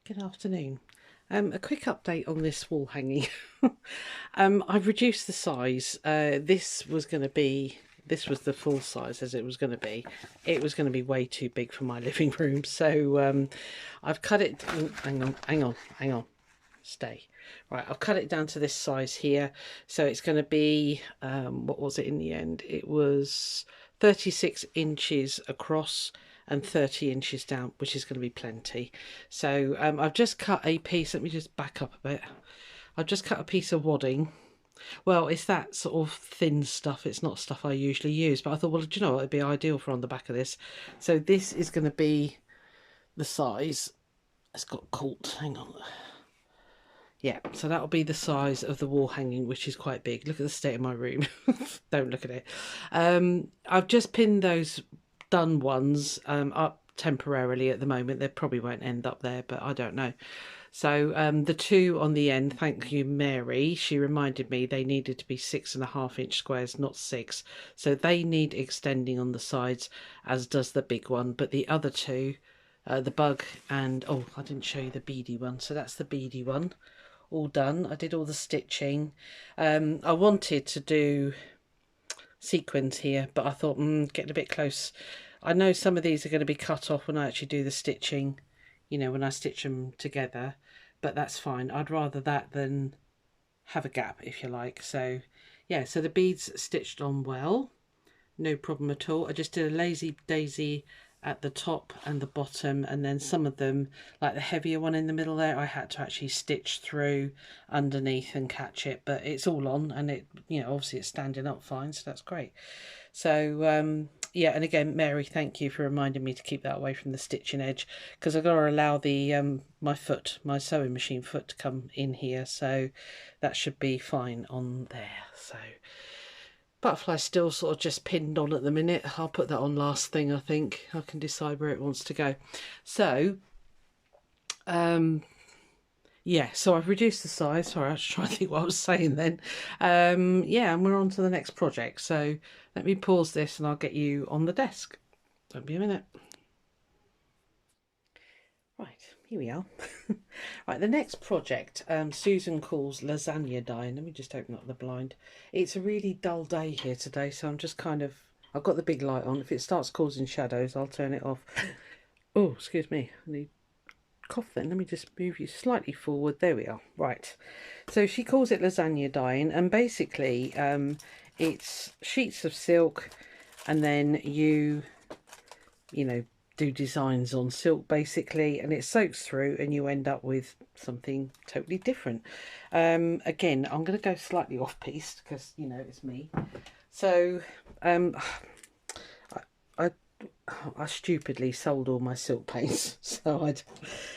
Good afternoon. A quick update on this wall hanging. I've reduced the size. This was the full size as it was going to be. It was going to be way too big for my living room, so I've cut it. Oh, hang on. Stay. Right, I've cut it down to this size here. So it's going to be, what was it in the end? It was 36 inches across and 30 inches down, which is going to be plenty. So I've just cut a piece. Let me just back up a bit. I've just cut a piece of wadding. Well, it's that sort of thin stuff. It's not stuff I usually use, but I thought, well, do you know what? It'd be ideal for on the back of this. So this is going to be the size. It's got caught. Hang on. Yeah, so that'll be the size of the wall hanging, which is quite big. Look at the state of my room. Don't look at it. I've just pinned those done ones up temporarily at the moment. They probably won't end up there, but I don't know. So the two on the end, thank you, Mary. She reminded me they needed to be 6.5-inch squares, not 6. So they need extending on the sides, as does the big one. But the other two, the bug and, oh, I didn't show you the beady one. So that's the beady one. All done. I did all the stitching. I wanted to do sequins here, but I thought getting a bit close. I know some of these are going to be cut off when I actually do the stitching, you know, when I stitch them together, but that's fine. I'd rather that than have a gap, if you like. So yeah, so the beads stitched on well, no problem at all. I just did a lazy daisy at the top and the bottom, and then some of them, like the heavier one in the middle there, I had to actually stitch through underneath and catch it, but it's all on, and it, you know, obviously it's standing up fine, so that's great. So yeah, and again, Mary, thank you for reminding me to keep that away from the stitching edge, because I've got to allow the my sewing machine foot to come in here, so that should be fine on there. So butterfly's still sort of just pinned on at the minute. I'll put that on last thing, I think. I can decide where it wants to go. So, yeah, so I've reduced the size. Sorry, I was trying to think what I was saying then. Yeah, and we're on to the next project. So let me pause this and I'll get you on the desk. Don't be a minute. Right, here we are. Right, the next project Susan calls lasagna dyeing. Let me just open up the blind. It's a really dull day here today, so I'm just kind of, I've got the big light on. If it starts causing shadows, I'll turn it off. Oh, excuse me, I need cough then. Let me just move you slightly forward. There we are. Right, so she calls it lasagna dyeing, and basically it's sheets of silk, and then you know, do designs on silk basically, and it soaks through and you end up with something totally different. Again, I'm going to go slightly off piste because, you know, it's me. So I stupidly sold all my silk paints. So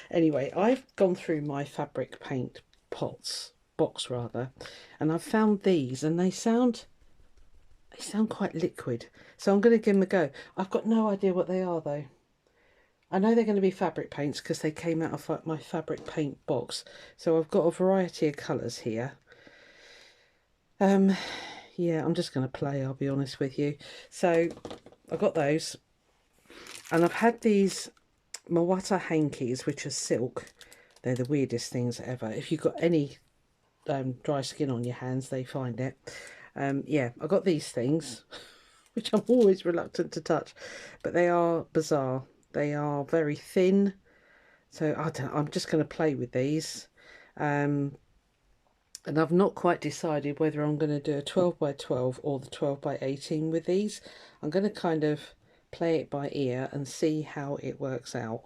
anyway, I've gone through my fabric paint box rather, and I've found these, and they sound quite liquid, so I'm going to give them a go. I've got no idea what they are though. I know they're going to be fabric paints because they came out of my fabric paint box. So I've got a variety of colours here. Yeah, I'm just going to play, I'll be honest with you. So I've got those. And I've had these Mawata hankies, which are silk. They're the weirdest things ever. If you've got any dry skin on your hands, they find it. Yeah, I got these things, which I'm always reluctant to touch, but they are bizarre. They are very thin, so I'm just going to play with these. And I've not quite decided whether I'm going to do a 12 by 12 or the 12 by 18 with these. I'm going to kind of play it by ear and see how it works out.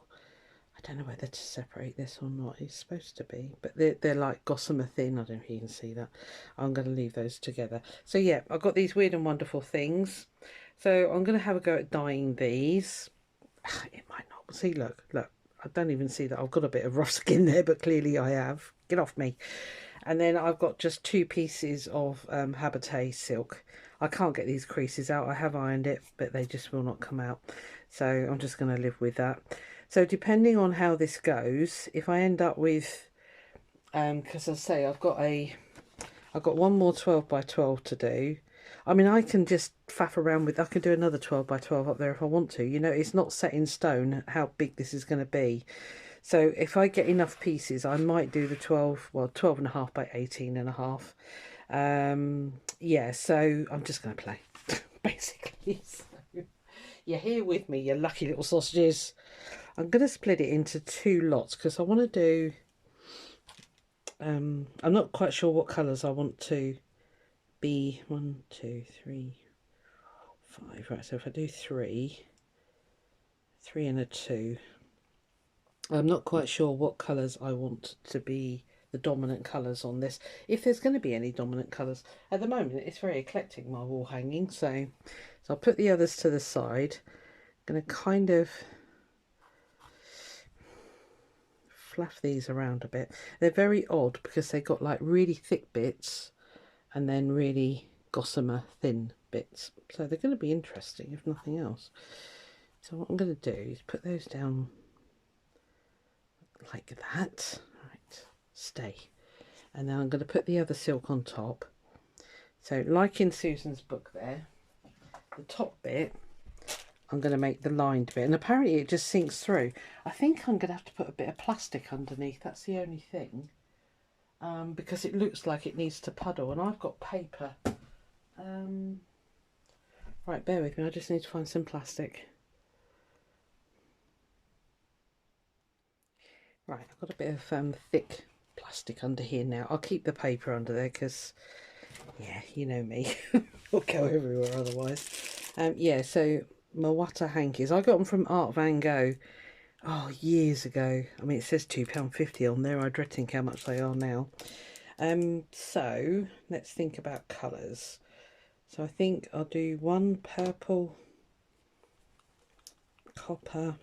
I don't know whether to separate this or not. It's supposed to be, but they're like gossamer thin. I don't know if you can see that. I'm going to leave those together. So yeah, I've got these weird and wonderful things. So I'm going to have a go at dyeing these. It might not. See, look, I don't even see that I've got a bit of rough skin there, but clearly I have. Get off me. And then I've got just 2 pieces of Habité silk. I can't get these creases out. I have ironed it, but they just will not come out. So I'm just going to live with that. So depending on how this goes, if I end up with, because I say I've got one more 12 by 12 to do. I mean, I can just faff around with, I can do another 12 by 12 up there if I want to. You know, it's not set in stone how big this is going to be. So if I get enough pieces, I might do the 12, well, 12.5 by 18.5. Yeah, so I'm just going to play, basically. So you're here with me, you lucky little sausages. I'm going to split it into 2 lots because I want to do, I'm not quite sure what colours I want to be. 1, 2, 3, 5. Right, so if I do 3 and a 2, I'm not quite sure what colours I want to be the dominant colours on this, if there's going to be any dominant colours. At the moment it's very eclectic, my wall hanging, so I'll put the others to the side. I'm going to kind of fluff these around a bit. They're very odd because they've got like really thick bits and then really gossamer thin bits, so they're going to be interesting if nothing else. So what I'm going to do is put those down like that. Right, stay. And then I'm going to put the other silk on top. So like in Susan's book there, the top bit I'm going to make the lined bit, and apparently it just sinks through. I think I'm going to have to put a bit of plastic underneath, that's the only thing, because it looks like it needs to puddle, and I've got paper. Right, bear with me, I just need to find some plastic. Right, I've got a bit of thick plastic under here now. I'll keep the paper under there because, yeah, you know me, I'll go everywhere otherwise. Yeah, so my Wata hankies, I got them from Art Van Gogh, oh, years ago. I mean, it says £2.50 on there. I dread to think how much they are now. So let's think about colours. So I think I'll do one purple, copper,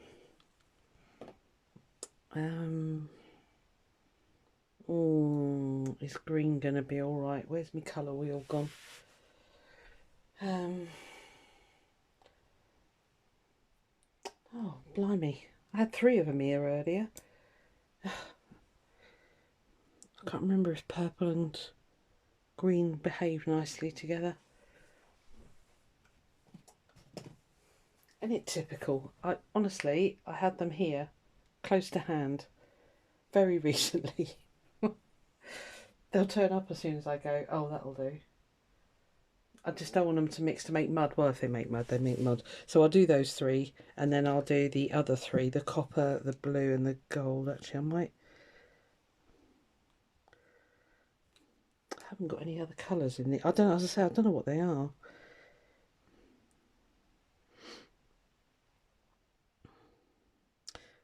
is green gonna be all right? Where's my colour wheel gone? Oh, blimey, I had 3 of them here earlier. I can't remember if purple and green behave nicely together. Isn't it typical? Honestly, I had them here, close to hand, very recently. They'll turn up as soon as I go, oh, that'll do. I just don't want them to mix to make mud. Well, if they make mud, they make mud. So I'll do those 3, and then I'll do the other 3, the copper, the blue, and the gold. Actually, I haven't got any other colours in the... I don't know, as I say, I don't know what they are.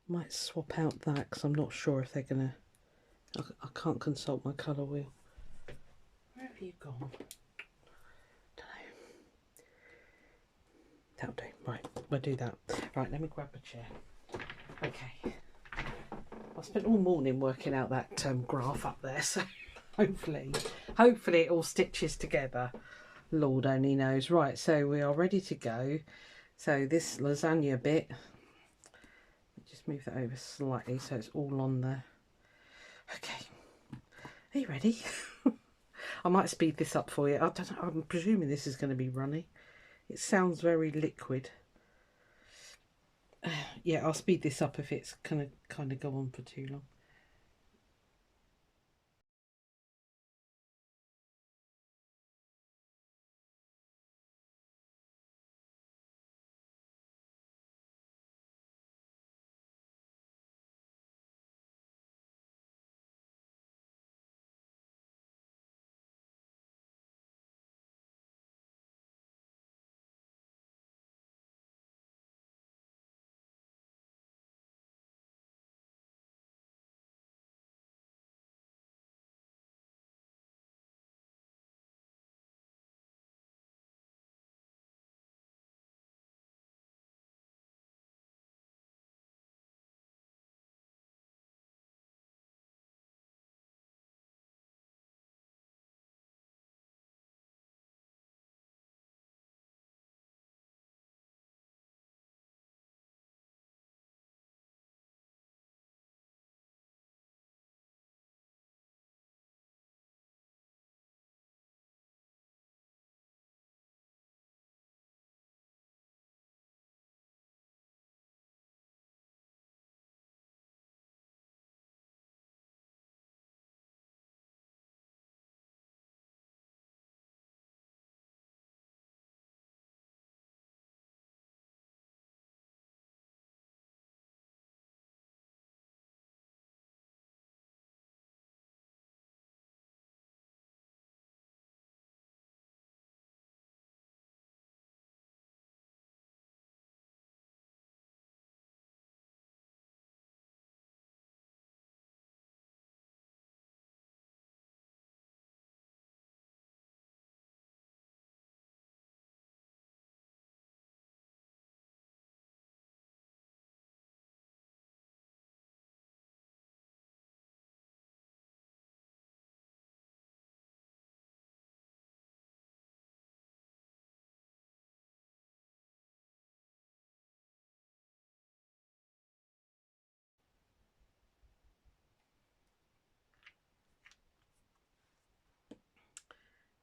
Might swap out that because I'm not sure if they're going to... I can't consult my colour wheel. Where have you gone? Don't know. That'll do. Right, we'll do that. Right, let me grab a chair. Okay. I spent all morning working out that graph up there, so hopefully it all stitches together. Lord only knows. Right, so we are ready to go. So this lasagna bit, just move that over slightly so it's all on there. Okay, are you ready? I might speed this up for you. I don't know, I'm presuming this is going to be runny. It sounds very liquid. Yeah, I'll speed this up if it's gonna kind of go on for too long.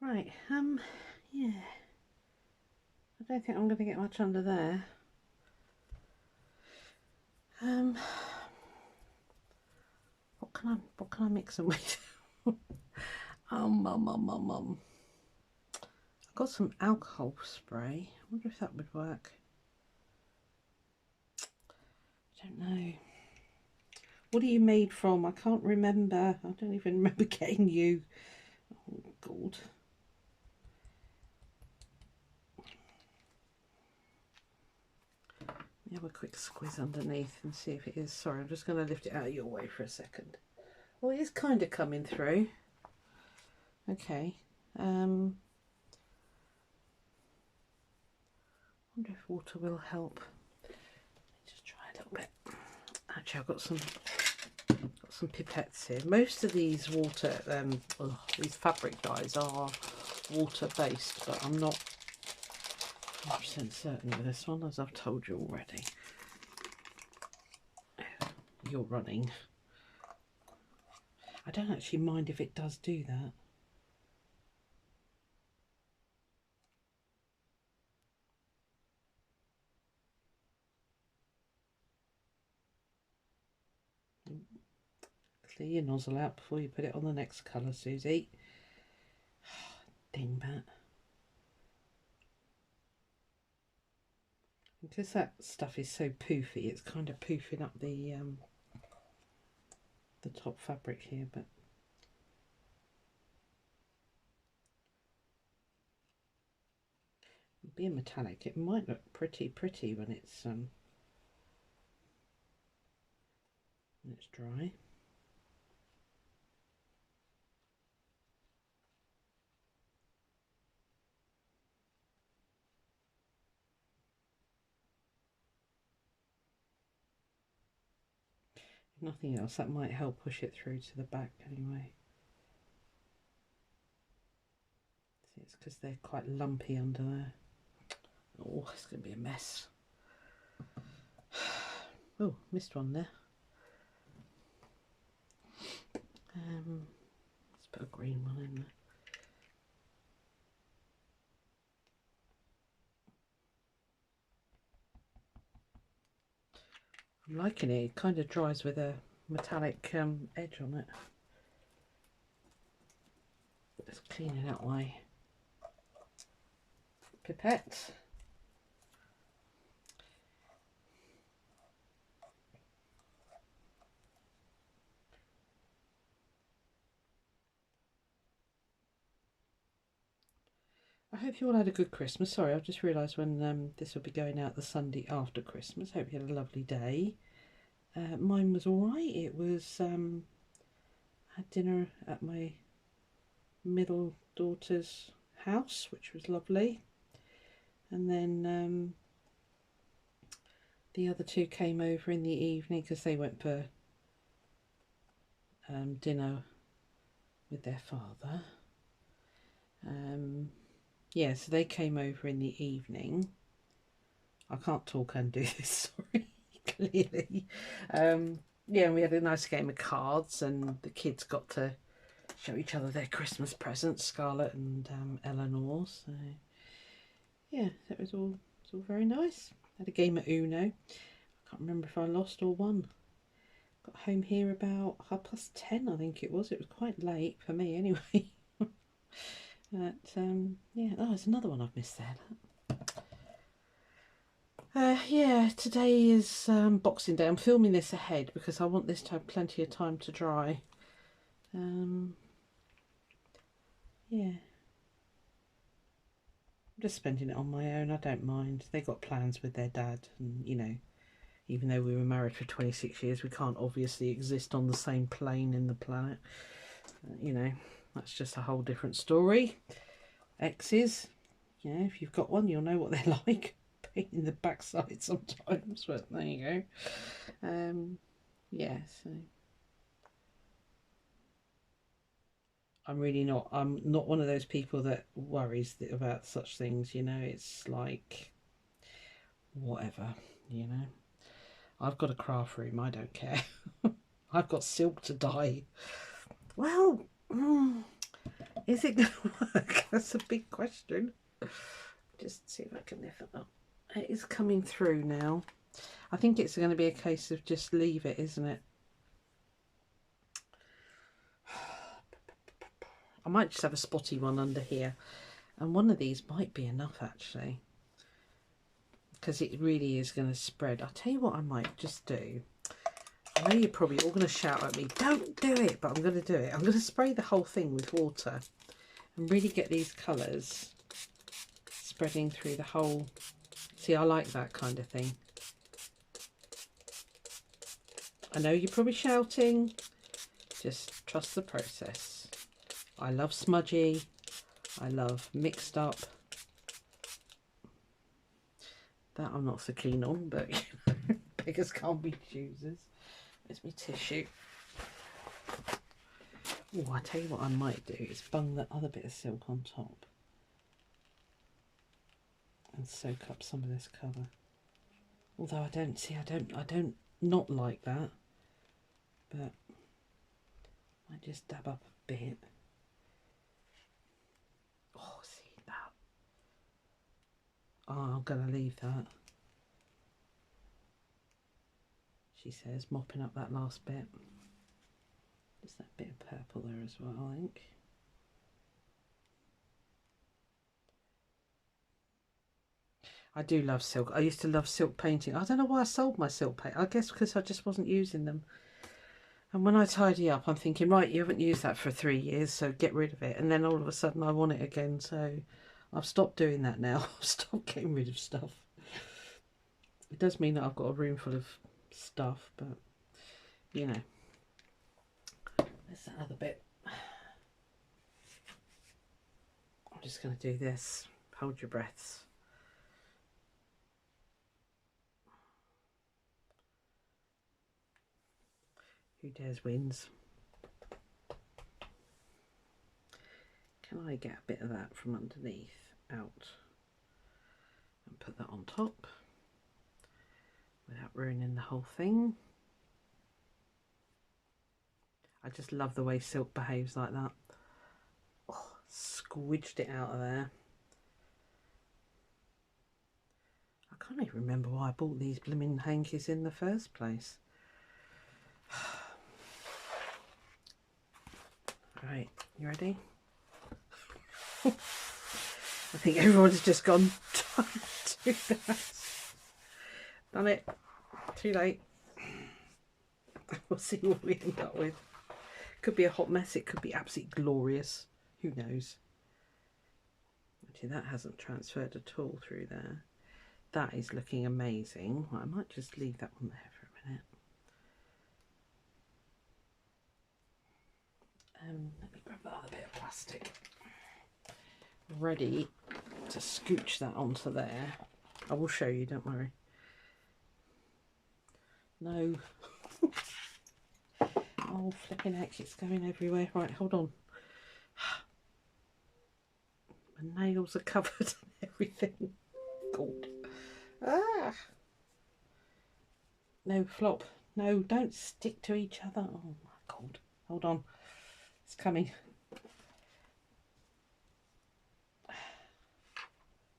Right, yeah. I don't think I'm going to get much under there. What can I mix them with? I've got some alcohol spray. I wonder if that would work. I don't know. What are you made from? I can't remember. I don't even remember getting you. Oh, God. Let me have a quick squeeze underneath and see if it is. Sorry, I'm just going to lift it out of your way for a second. Well, it is kind of coming through. Okay. Wonder if water will help. Let me just try a little bit. Actually, I've got some pipettes here. Most of these these fabric dyes are water based, but I'm not 100% certain with this one, as I've told you already. You're running. I don't actually mind if it does do that. Clear your nozzle out before you put it on the next colour, Susie. Dingbat. Because that stuff is so poofy, it's kind of poofing up the top fabric here, but being metallic, it might look pretty when it's dry. If nothing else, that might help push it through to the back anyway. See, it's because they're quite lumpy under there. Oh, it's going to be a mess. Oh, missed one there. Let's put a green one in there. I'm liking it. It kind of dries with a metallic edge on it. Let's clean it out my pipette. I hope you all had a good Christmas. Sorry, I've just realised when this will be going out the Sunday after Christmas. Hope you had a lovely day. Mine was alright. It was, had dinner at my middle daughter's house, which was lovely. And then the other two came over in the evening because they went for dinner with their father. Yeah, so they came over in the evening. I can't talk and do this, sorry, clearly. Yeah, and we had a nice game of cards, and the kids got to show each other their Christmas presents, Scarlett and Eleanor. So yeah, that was all very nice. Had a game of Uno. I can't remember if I lost or won. Got home here about 10:30, I think it was. It was quite late for me anyway. But yeah, oh, there's another one I've missed there. Yeah, today is Boxing Day. I'm filming this ahead because I want this to have plenty of time to dry. Yeah, I'm just spending it on my own. I don't mind. They got plans with their dad, and you know, even though we were married for 26 years, we can't obviously exist on the same plane in the planet. You know, that's just a whole different story. Exes, you know, if you've got one, you'll know what they're like. Pain in the backside sometimes, but there you go. Yeah, so I'm not one of those people that worries about such things, you know. It's like whatever, you know. I've got a craft room, I don't care. I've got silk to dye. Well, Is it going to work? That's a big question. Just see if I can lift it up. It is coming through now. I think it's going to be a case of just leave it, isn't it? I might just have a spotty one under here. And one of these might be enough, actually. Because it really is going to spread. I'll tell you what I might just do. I know you're probably all going to shout at me, don't do it, but I'm going to do it. I'm going to spray the whole thing with water and really get these colours spreading through the whole. See, I like that kind of thing. I know you're probably shouting, just trust the process. I love smudgy, I love mixed up. That I'm not so keen on, but you know, beggars can't be choosers. There's my tissue. Oh, I tell you what I might do is bung that other bit of silk on top and soak up some of this colour. Although I don't not like that, but I just dab up a bit. Oh, see that? Oh, I'm gonna leave that. She says, mopping up that last bit. There's that bit of purple there as well, I think. I do love silk. I used to love silk painting. I don't know why I sold my silk paint. I guess because I just wasn't using them. And when I tidy up, I'm thinking, right, you haven't used that for 3 years, so get rid of it. And then all of a sudden I want it again. So I've stopped doing that now. I've stopped getting rid of stuff. It does mean that I've got a room full of stuff, but you know. There's that other bit. I'm just going to do this. Hold your breaths. Who dares wins. Can I get a bit of that from underneath out and put that on top without ruining the whole thing? I just love the way silk behaves like that. Oh, squidged it out of there. I can't even remember why I bought these blooming hankies in the first place. Right, you ready? I think everyone's just gone, don't do that. Done it. Too late. We'll see what we end up with. Could be a hot mess, it could be absolutely glorious. Who knows? Actually, that hasn't transferred at all through there. That is looking amazing. Well, I might just leave that one there for a minute. Let me grab that other bit of plastic. Ready to scooch that onto there. I will show you, don't worry. No. Oh, flipping heck, it's going everywhere. Right, hold on. My nails are covered and everything. God. Ah. No, flop. No, don't stick to each other. Oh my God. Hold on. It's coming.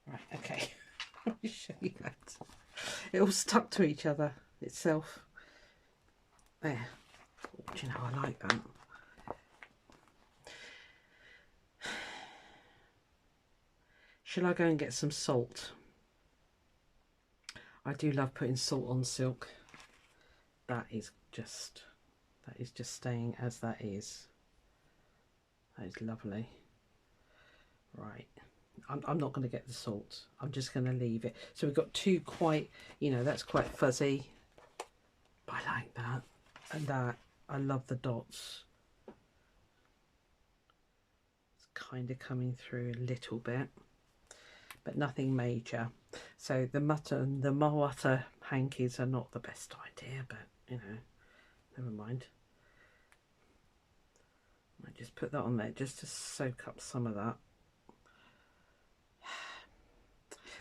Right, okay. Let me show you that. It all stuck to each other itself. There. Do you know, I like that. Shall I go and get some salt? I do love putting salt on silk. That is just staying as that is. That is lovely. Right. I'm not going to get the salt. I'm just going to leave it. So we've got two quite, you know, that's quite fuzzy. I like that. And that, I love the dots. It's kind of coming through a little bit, but nothing major. So the Mawata hankies are not the best idea, but you know, never mind. I just put that on there just to soak up some of that.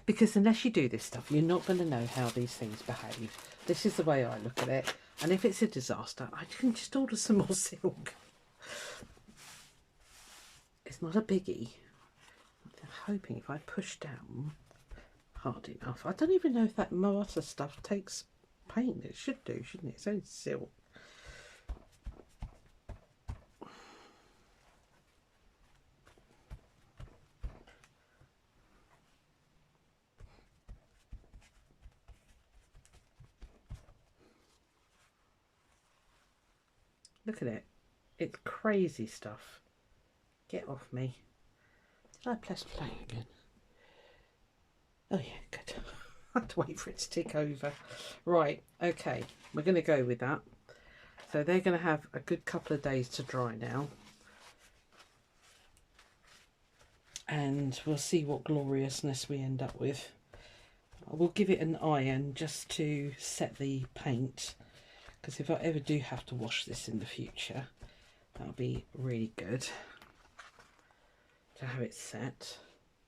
Because unless you do this stuff, you're not going to know how these things behave. This is the way I look at it. And if it's a disaster, I can just order some more silk. it's not a biggie. I'm hoping if I push down hard enough. I don't even know if that Moata stuff takes paint. It should do, shouldn't it? It's only silk. Look at it. It's crazy stuff. Get off me. Did I press play again? Oh yeah, good. I had to wait for it to tick over. Right, okay. We're going to go with that. So they're going to have a good couple of days to dry now. And we'll see what gloriousness we end up with. I will give it an iron just to set the paint, because if I ever do have to wash this in the future, that'll be really good to have it set.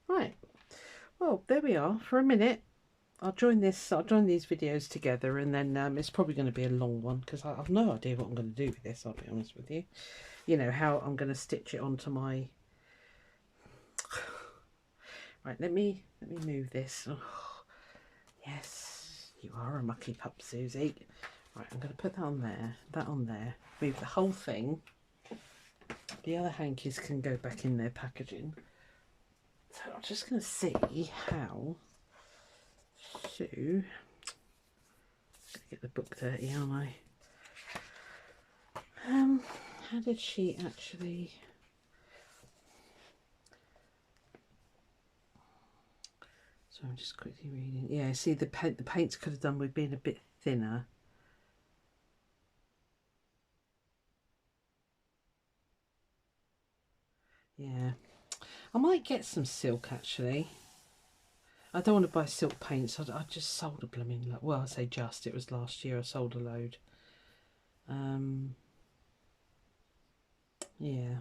Right, well, there we are. For a minute, I'll join these videos together, and then it's probably going to be a long one, because I've no idea what I'm going to do with this, I'll be honest with you. You know, how I'm going to stitch it onto my... Right, let me move this. Oh, yes, you are a mucky pup, Susie. Right, I'm going to put that on there, move the whole thing. The other hankies can go back in their packaging. So I'm just going to see how to get the book dirty, aren't I? How did she actually... So I'm just quickly reading. Yeah, see, the paints could have done with being a bit thinner. Yeah, I might get some silk actually. I don't want to buy silk paints. I just sold a blooming lot. Well, I say just, it was last year I sold a load. Yeah,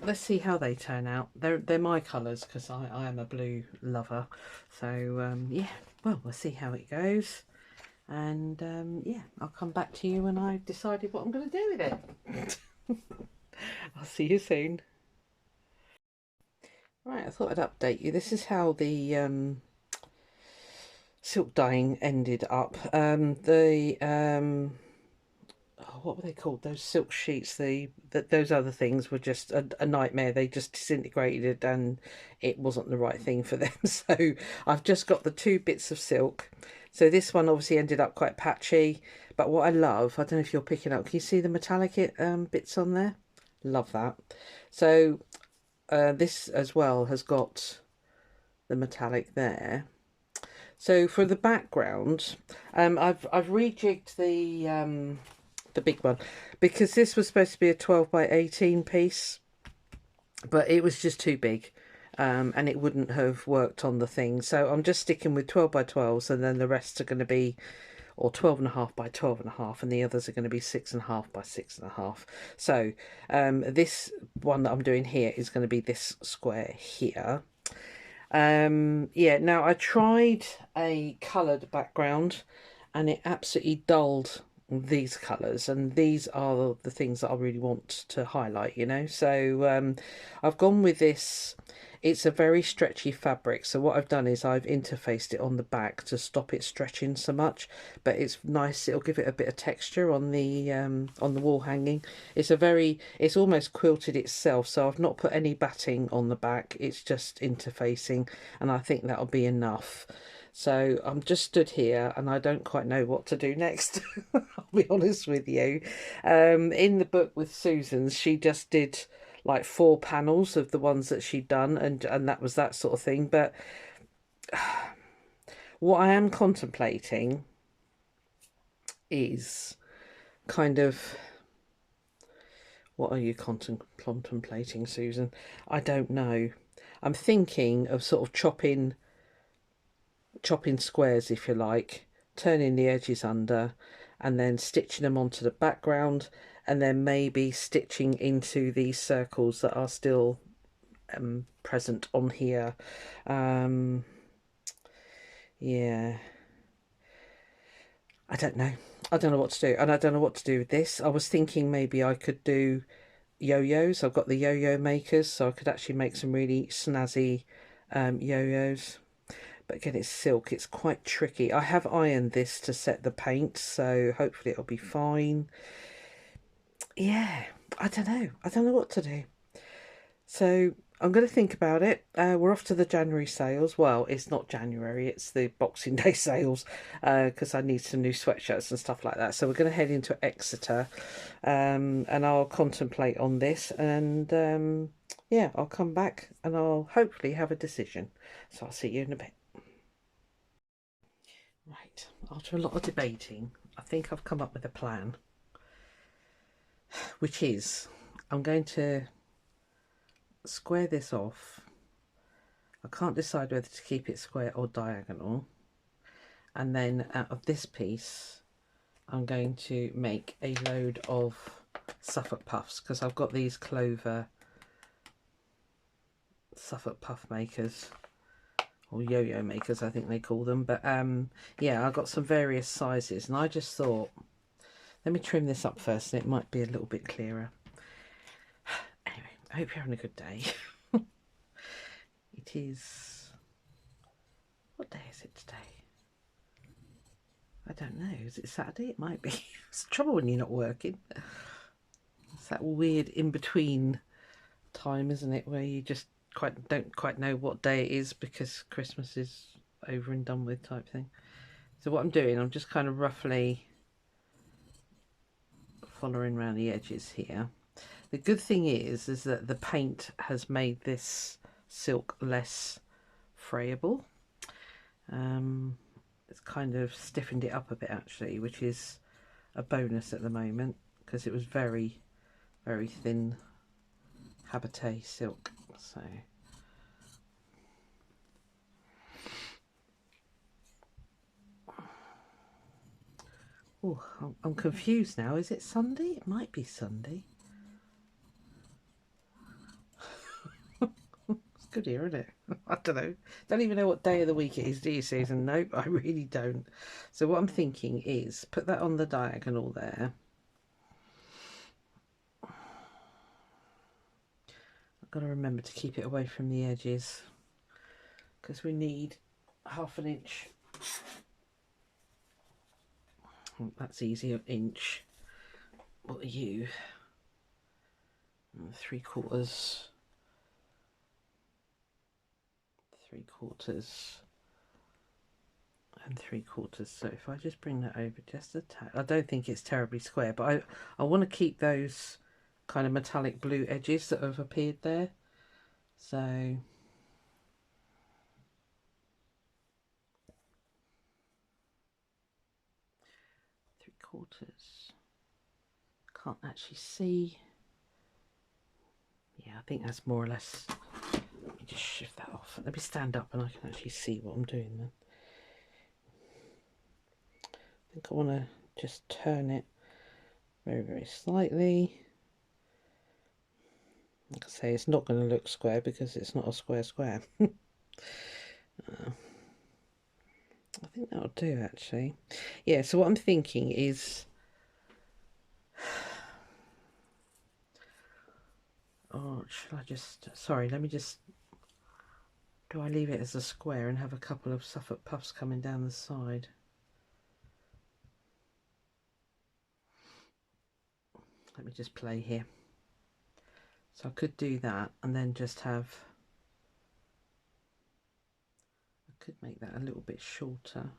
let's see how they turn out. They're my colours, because I am a blue lover. So yeah, well, we'll see how it goes. And yeah, I'll come back to you when I've decided what I'm going to do with it. I'll see you soon. Right, I thought I'd update you. This is how the silk dyeing ended up. Oh, what were they called? Those silk sheets. Those other things were just a nightmare. They just disintegrated, and it wasn't the right thing for them. So I've just got the 2 bits of silk. So this one obviously ended up quite patchy. But what I love, I don't know if you're picking up. Can you see the metallic bits on there? Love that. So this as well has got the metallic there. So for the background, I've rejigged the big one, because this was supposed to be a 12 by 18 piece, but it was just too big, and it wouldn't have worked on the thing. So I'm just sticking with 12 by 12s, and then the rest are going to be, or 12.5 by 12.5, and the others are going to be 6.5 by 6.5. So this one that I'm doing here is going to be this square here. Yeah, now I tried a coloured background, and it absolutely dulled these colours, and these are the things that I really want to highlight, you know. So I've gone with this. It's a very stretchy fabric, so what I've done is I've interfaced it on the back to stop it stretching so much, but it's nice. It'll give it a bit of texture on the wall hanging. It's almost quilted itself, so I've not put any batting on the back. It's just interfacing, and I think that'll be enough. So I'm just stood here, and I don't quite know what to do next. I'll be honest with you. In the book with Susan's, she just did like 4 panels of the ones that she'd done, and that was that sort of thing. But what I am contemplating is kind of... What are you contemplating, Susan? I don't know. I'm thinking of sort of chopping squares, if you like, turning the edges under, and then stitching them onto the background, and then maybe stitching into these circles that are still present on here. Yeah, I don't know what to do, and I don't know what to do with this. I was thinking maybe I could do yo-yos. I've got the yo-yo makers, so I could actually make some really snazzy yo-yos. But again, it's silk. It's quite tricky. I have ironed this to set the paint, so hopefully it'll be fine. Yeah, I don't know. I don't know what to do. So I'm going to think about it. We're off to the January sales. Well, it's not January, it's the Boxing Day sales, because I need some new sweatshirts and stuff like that. So we're going to head into Exeter, and I'll contemplate on this, and yeah, I'll come back and I'll hopefully have a decision. So I'll see you in a bit. Right, after a lot of debating, I think I've come up with a plan, which is I'm going to square this off. I can't decide whether to keep it square or diagonal. And then out of this piece, I'm going to make a load of Suffolk puffs, because I've got these Clover Suffolk puff makers, or yo-yo makers I think they call them. But yeah, I've got some various sizes, and I just thought, let me trim this up first and it might be a little bit clearer. Anyway, I hope you're having a good day. It is, what day is it today? I don't know. Is it Saturday? It might be. It's the trouble when you're not working. It's that weird in-between time, isn't it, where you just don't quite know what day it is because Christmas is over and done with type thing. So what I'm doing, I'm just kind of roughly following around the edges here. The good thing is that the paint has made this silk less frayable. It's kind of stiffened it up a bit actually, which is a bonus at the moment, because it was very, very thin Habité silk. So oh, I'm confused now. Is it Sunday? It might be Sunday. It's good here, isn't it? I don't know. Don't even know what day of the week it is, do you, Susan? Nope, I really don't. So what I'm thinking is put that on the diagonal there. I've got to remember to keep it away from the edges, because we need ½ an inch. That's easy, an inch. What are you? 3/4. 3/4 and 3/4. So if I just bring that over just a tad, I don't think it's terribly square, but I want to keep those kind of metallic blue edges that have appeared there. So 3/4. Can't actually see. Yeah, I think that's more or less. Let me just shift that off. Let me stand up and I can actually see what I'm doing then. I think I want to just turn it very, very slightly. Like I say, it's not going to look square because it's not a square. I think that'll do actually. Yeah, so what I'm thinking is, oh, should I just, sorry, let me just, do I leave it as a square and have a couple of Suffolk puffs coming down the side? Let me just play here. So I could do that and then just have, I could make that a little bit shorter.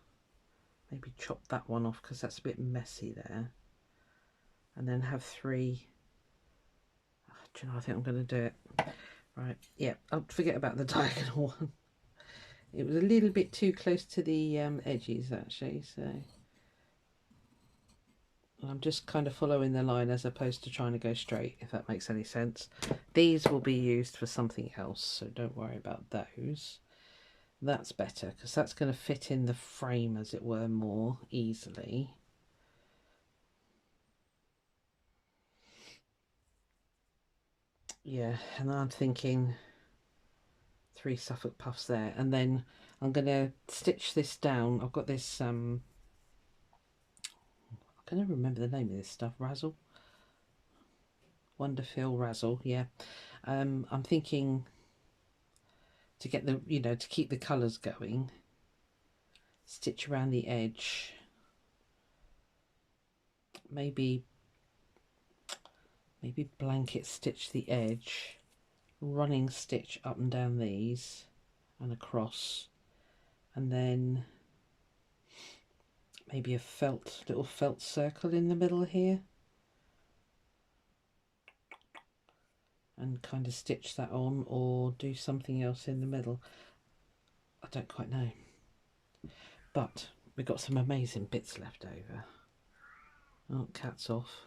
Maybe chop that one off because that's a bit messy there. And then have 3. Oh, do you know, I think I'm going to do it. Right, yeah, I'll forget about the diagonal one. It was a little bit too close to the edges actually, so I'm just kind of following the line as opposed to trying to go straight, if that makes any sense. These will be used for something else, so don't worry about those. That's better because that's going to fit in the frame, as it were, more easily. Yeah, and I'm thinking 3 Suffolk puffs there, and then I'm going to stitch this down. I've got this I can never remember the name of this stuff. Razzle Wonderfeel Razzle, yeah. I'm thinking to get the, you know, to keep the colours going, stitch around the edge, maybe blanket stitch the edge, running stitch up and down these and across, and then maybe a little felt circle in the middle here, and kind of stitch that on, or do something else in the middle. I don't quite know, but we've got some amazing bits left over. Oh, cat's off.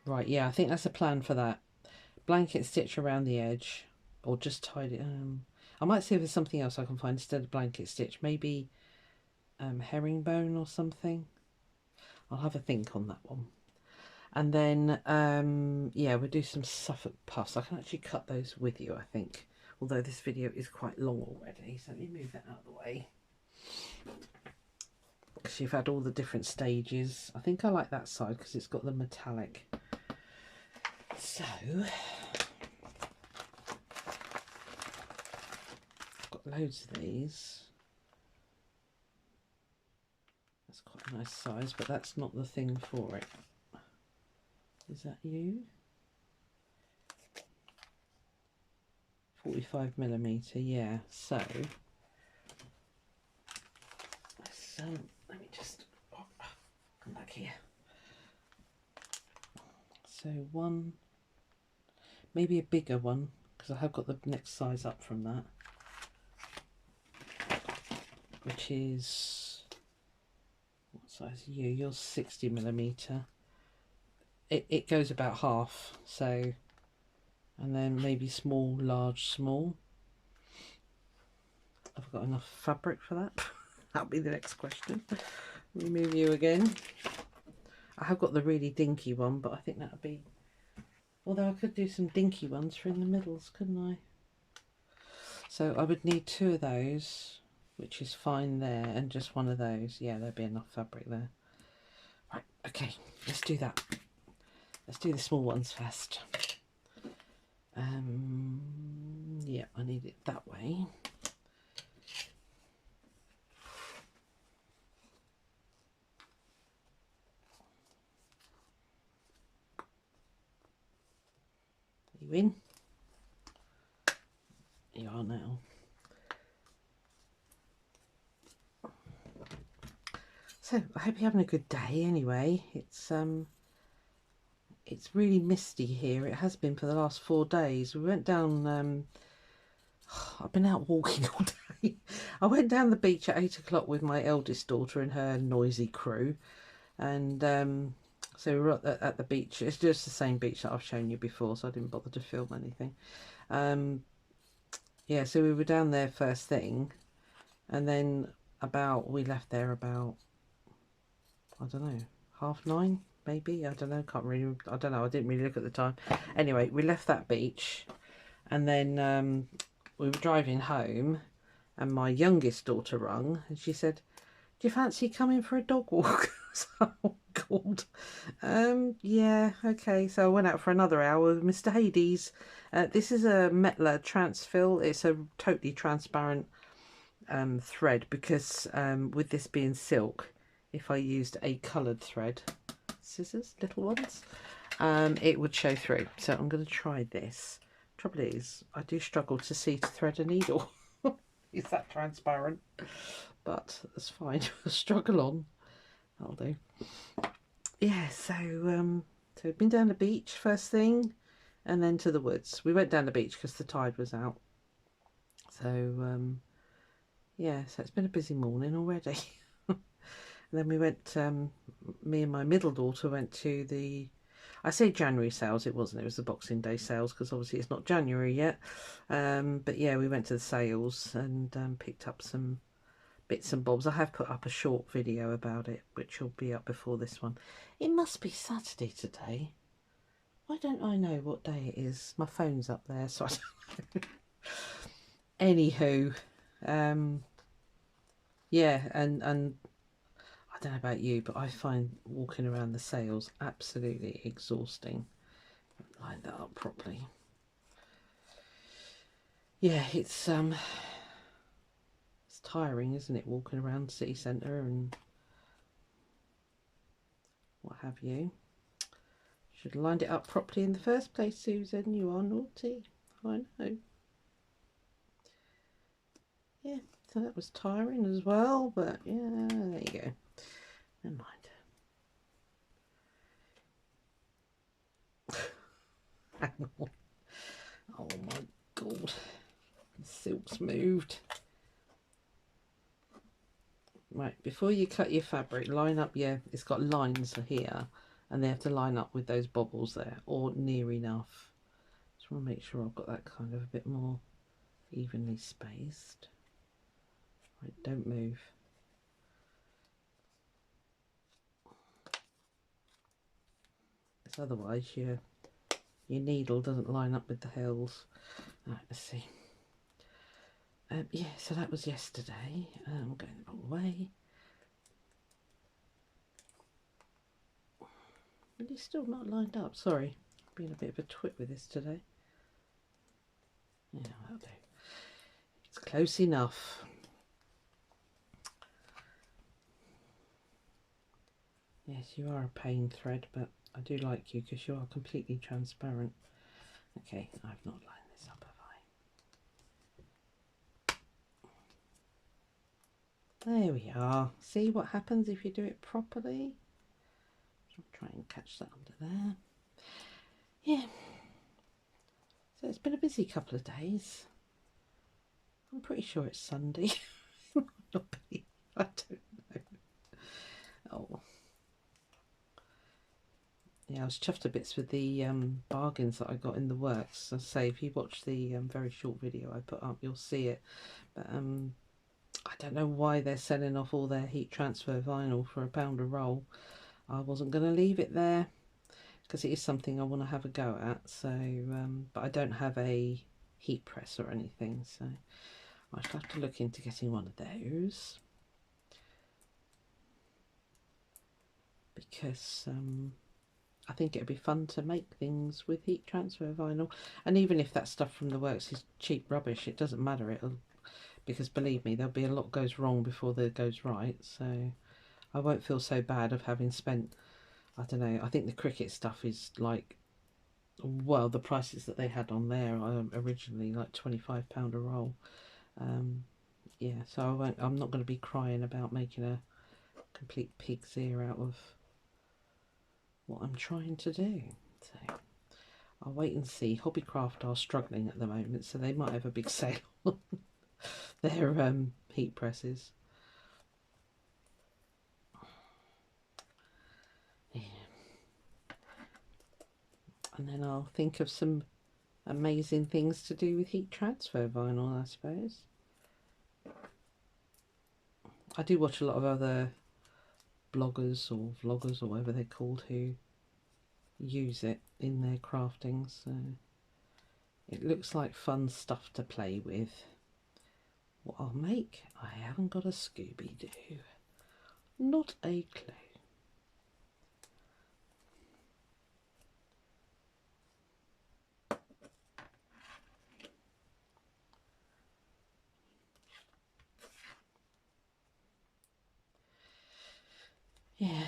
Right, yeah, I think that's a plan for that. Blanket stitch around the edge, or just tidy it. I might see if there's something else I can find instead of blanket stitch. Maybe herringbone or something. I'll have a think on that one. And then, yeah, we'll do some Suffolk puffs. I can actually cut those with you, I think. Although this video is quite long already. So let me move that out of the way. Because you've had all the different stages. I think I like that side because it's got the metallic. So, I've got loads of these. That's quite a nice size, but that's not the thing for it. Is that you? 45mm, yeah. So let me just come back here. So one, maybe a bigger one, because I have got the next size up from that, which is, what size are you? You're 60mm. It goes about half, so, and then maybe small, large, small. Have I got enough fabric for that? That'll be the next question. Let me move you again. I have got the really dinky one, but I think that'll be, although I could do some dinky ones for in the middles, couldn't I? So I would need 2 of those, which is fine there, and just 1 of those. Yeah, there'll be enough fabric there. Right, okay, let's do that. Let's do the small ones first. Yeah, I need it that way. Are you in? You are now. So I hope you're having a good day anyway. It's really misty here. It has been for the last 4 days. We went down, I've been out walking all day. I went down the beach at 8 o'clock with my eldest daughter and her noisy crew. And so we were at the beach. It's just the same beach that I've shown you before, so I didn't bother to film anything. Yeah, so we were down there first thing. And then we left there about, I don't know, 9:30 maybe. I don't know, I don't know, I didn't really look at the time. Anyway, we left that beach, and then we were driving home, and my youngest daughter rung, and she said, "Do you fancy coming for a dog walk?" So, oh God. Yeah, okay. So I went out for another hour with Mr. Hades. This is a Metla Transfill. It's a totally transparent thread, because with this being silk, if I used a coloured thread, scissors, little ones, it would show through. So I'm going to try this. Trouble is, I do struggle to see to thread a needle. Is that transparent? But that's fine. Struggle on. That'll do. Yeah, so we've been down the beach first thing, and then to the woods. We went down the beach because the tide was out. So yeah, so it's been a busy morning already. And then we went, me and my middle daughter went to the, I say January sales, it wasn't, it was the Boxing Day sales, because obviously it's not January yet. But yeah, we went to the sales and picked up some bits and bobs. I have put up a short video about it, which will be up before this one. It must be Saturday today. Why don't I know what day it is? My phone's up there, so I don't know. Anywho, yeah, and I don't know about you, but I find walking around the sales absolutely exhausting. Line that up properly. Yeah, it's tiring, isn't it, walking around city centre and what have you. Should have lined it up properly in the first place, Susan. You are naughty. I know. Yeah, so that was tiring as well, but yeah, there you go. Never mind. Hang on. Oh my god. The silk's moved. Right, before you cut your fabric, line up it's got lines here, and they have to line up with those bobbles there, or near enough. Just want to make sure I've got that kind of a bit more evenly spaced. Right, don't move. Because otherwise your needle doesn't line up with the hills. Right, let's see. Yeah, so that was yesterday. I'm going the wrong way. But it's still not lined up. Sorry, being a bit of a twit with this today. Yeah, that'll do. It's close enough. Yes, you are a pain, Thread, but I do like you because you are completely transparent. Okay, I've not lined this up, have I? There we are. See what happens if you do it properly? I'll try and catch that under there. Yeah. So it's been a busy couple of days. I'm pretty sure it's Sunday. Not be. I don't know. Oh. Yeah, I was chuffed to bits with the bargains that I got in the works. As I say, if you watch the very short video I put up, you'll see it. But I don't know why they're selling off all their heat transfer vinyl for £1 a roll. I wasn't going to leave it there because it is something I want to have a go at. So, but I don't have a heat press or anything, so I shall have to look into getting one of those because I think it'd be fun to make things with heat transfer vinyl. And even if that stuff from the works is cheap rubbish, it doesn't matter. Because believe me, there'll be a lot goes wrong before there goes right. So I won't feel so bad of having spent, I don't know, I think the Cricut stuff is like, well, the prices that they had on there originally, like £25 a roll. Yeah, so I'm not going to be crying about making a complete pig's ear out of what I'm trying to do. So I'll wait and see. Hobbycraft are struggling at the moment, so they might have a big sale on their heat presses. Yeah. And then I'll think of some amazing things to do with heat transfer vinyl, I suppose. I do watch a lot of other bloggers or vloggers or whatever they're called who use it in their crafting, so it looks like fun stuff to play with. What I'll make, I haven't got a Scooby-Doo. Not a clue. Yeah,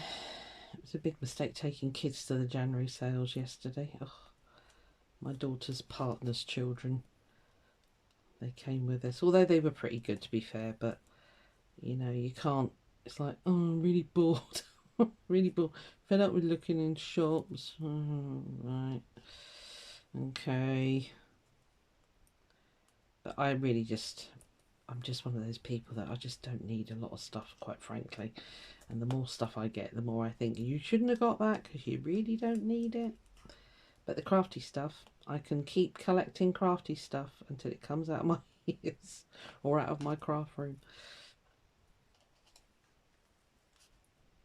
it was a big mistake taking kids to the January sales yesterday. Oh, my daughter's partner's children. They came with us, although they were pretty good to be fair, but you know, you can't, it's like, oh, I'm really bored. Really bored. Fed up with looking in shops. Oh, right. Okay. But I really I'm just one of those people that I just don't need a lot of stuff, quite frankly. And the more stuff I get, the more I think you shouldn't have got that because you really don't need it. But the crafty stuff, I can keep collecting crafty stuff until it comes out of my ears or out of my craft room.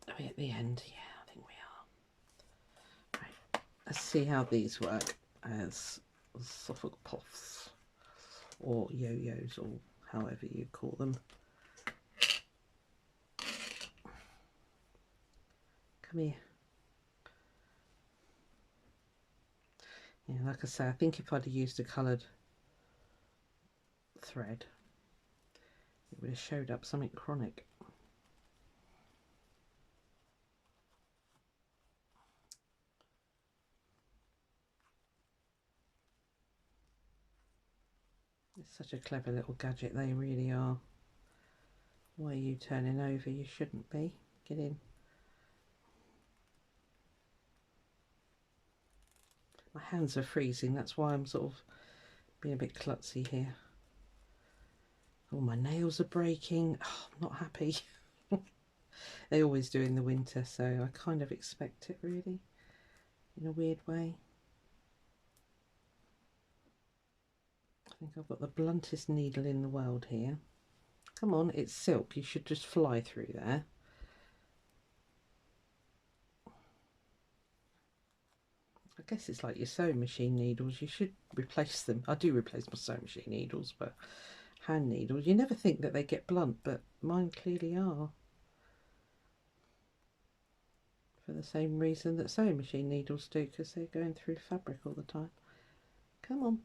Are we at the end? Yeah, I think we are. Right, let's see how these work as Suffolk puffs or yo-yos or however you call them. Come here. Yeah, like I say, I think if I'd have used a coloured thread, it would have showed up something chronic. It's such a clever little gadget, they really are. Why are you turning over? You shouldn't be. Get in. My hands are freezing, that's why I'm sort of being a bit klutzy here. Oh, my nails are breaking. Oh, I'm not happy. They always do in the winter, so I kind of expect it, really, in a weird way. I think I've got the bluntest needle in the world here. Come on, it's silk. You should just fly through there. I guess it's like your sewing machine needles. You should replace them. I do replace my sewing machine needles, but hand needles, you never think that they get blunt, but mine clearly are. For the same reason that sewing machine needles do, because they're going through fabric all the time. Come on.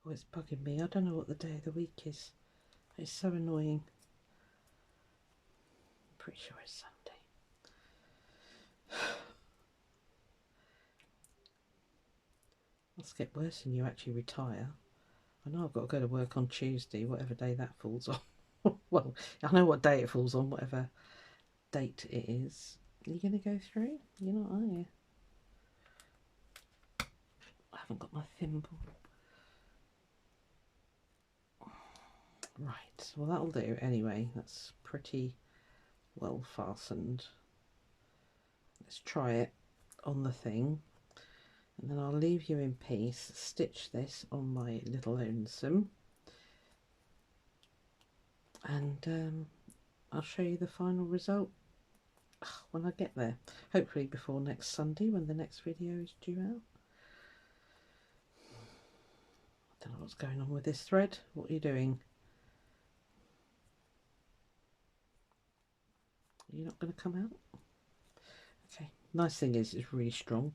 Oh, it's bugging me. I don't know what the day of the week is. It's so annoying. I'm pretty sure it's Sunday. Must get worse when you actually retire. I know I've got to go to work on Tuesday, whatever day that falls on. Well, I know what day it falls on, whatever date it is. Are you going to go through? You're not, are you? I haven't got my thimble. Right, well that'll do anyway. That's pretty well fastened. Let's try it on the thing. And then I'll leave you in peace, stitch this on my little lonesome, and I'll show you the final result when I get there, hopefully before next Sunday when the next video is due out. I don't know what's going on with this thread. What are you doing? Are you not going to come out? Okay, nice thing is it's really strong.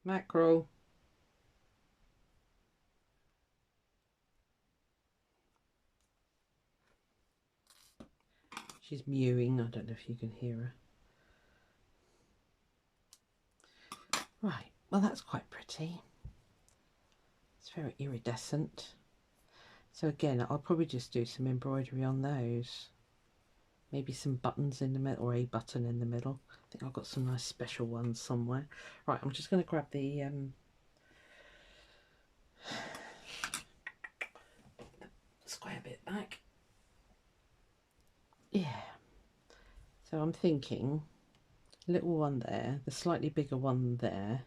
Mackerel. She's mewing. I don't know if you can hear her. Right, well that's quite pretty. It's very iridescent. So again, I'll probably just do some embroidery on those. Maybe some buttons in the middle, or a button in the middle. I think I've got some nice special ones somewhere. Right, I'm just going to grab the square bit back. Yeah. So I'm thinking little one there, the slightly bigger one there,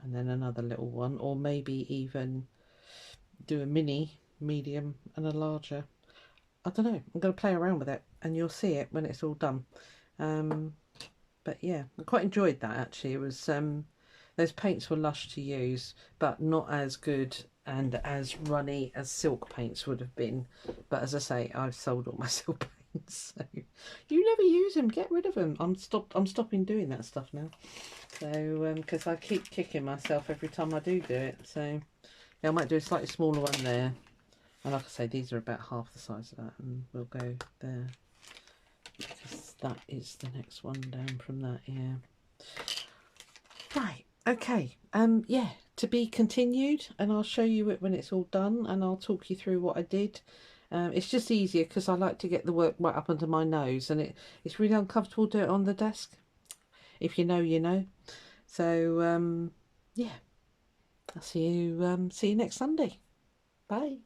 and then another little one, or maybe even do a mini, medium and a larger. I don't know, I'm going to play around with it and you'll see it when it's all done. But yeah, I quite enjoyed that actually. It was those paints were lush to use, but not as good and as runny as silk paints would have been. But as I say, I've sold all my silk paints, so you never use them, get rid of them. I'm stopping doing that stuff now, so because I keep kicking myself every time I do it. So yeah, I might do a slightly smaller one there, and like I say, these are about half the size of that, and we'll go there because that is the next one down from that. Yeah, right, okay, yeah, to be continued, and I'll show you it when it's all done, and I'll talk you through what I did. It's just easier because I like to get the work right up under my nose, and it's really uncomfortable to do it on the desk. If you know, you know. So yeah, I'll see you next Sunday. Bye.